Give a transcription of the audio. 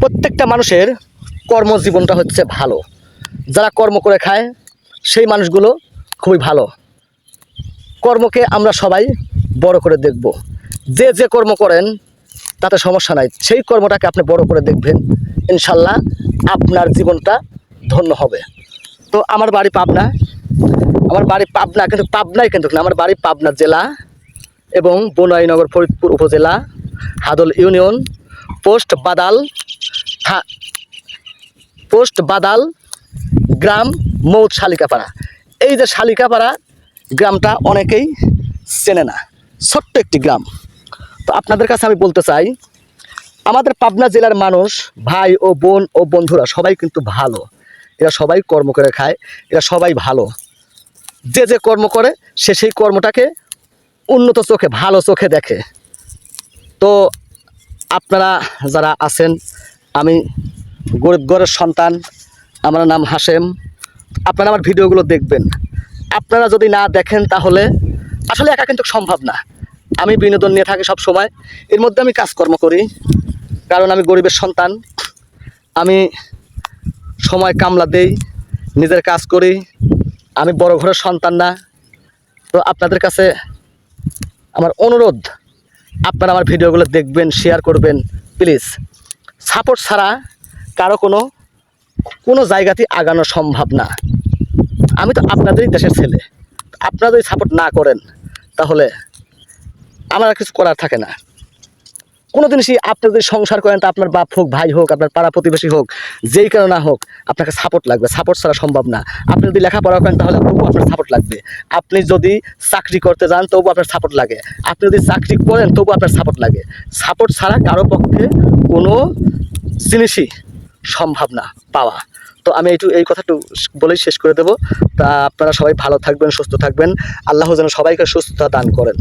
প্রত্যেকটা মানুষের কর্মজীবনটা হচ্ছে ভালো। যারা কর্ম করে খায় সেই মানুষগুলো খুবই ভালো। কর্মকে আমরা সবাই বড় করে দেখব। যে যে কর্ম করেন তাতে সমস্যা নাই, সেই কর্মটাকে আপনি বড় করে দেখবেন, ইনশাল্লাহ আপনার জীবনটা ধন্য হবে। তো আমার বাড়ি পাবনা, কিন্তু পাবনায় কিন্তু না, আমার বাড়ি পাবনা জেলা এবং বনানীনগর ফরিদপুর উপজেলা, হাদল ইউনিয়ন, পোস্ট বাদাল গ্রাম, মৌদ শালিকাপাড়া। এই যে শালিকাপাড়া গ্রামটা অনেকেই চেনে না, ছোট্ট একটি গ্রাম। তো আপনাদের কাছে আমি বলতে চাই, আমাদের পাবনা জেলার মানুষ, ভাই ও বোন ও বন্ধুরা সবাই কিন্তু ভালো। এরা সবাই কর্ম করে খায়, এরা সবাই ভালো। যে যে কর্ম করে সে সেই কর্মটাকে উন্নত চোখে, ভালো চোখে দেখে। তো আপনারা যারা আছেন, আমি গরিব ঘরের সন্তান, আমার নাম হাশেম। আপনারা আমার ভিডিওগুলো দেখবেন। আপনারা যদি না দেখেন তাহলে আসলে একা কিন্তু সম্ভব না। আমি বিনোদন নিয়ে থাকি সব সময়, এর মধ্যে আমি কাজকর্ম করি, কারণ আমি গরিবের সন্তান। আমি সময় কামলা দেই, নিজের কাজ করি, আমি বড় ঘরের সন্তান না। তো আপনাদের কাছে আমার অনুরোধ, আপনারা আমার ভিডিওগুলো দেখবেন, শেয়ার করবেন প্লিজ। সাপোর্ট ছাড়া কারো কোনো জায়গাতেই আগানো সম্ভব না। আমি তো আপনাদেরই দেশের ছেলে, আপনারা যদি সাপোর্ট না করেন তাহলে আমার আর কিছু করার থাকে না। কোনো জিনিসই আপনি যদি সংসার করেন, তা আপনার বাপ হোক, ভাই হোক, আপনার পাড়া প্রতিবেশী হোক, যেই কারণে না হোক, আপনাকে সাপোর্ট লাগবে। সাপোর্ট ছাড়া সম্ভব না। আপনি যদি লেখাপড়া করেন তাহলে তবুও আপনার সাপোর্ট লাগবে। আপনি যদি চাকরি করতে যান তবুও আপনার সাপোর্ট লাগে। আপনি যদি চাকরি করেন তবুও আপনার সাপোর্ট লাগে। সাপোর্ট ছাড়া কারো পক্ষে কোনো জিনিসই সম্ভব না পাওয়া। তো আমি এই কথাটু বলেই শেষ করে দেব। তা আপনারা সবাই ভালো থাকবেন, সুস্থ থাকবেন। আল্লাহ যেন সবাইকে সুস্থতা দান করেন।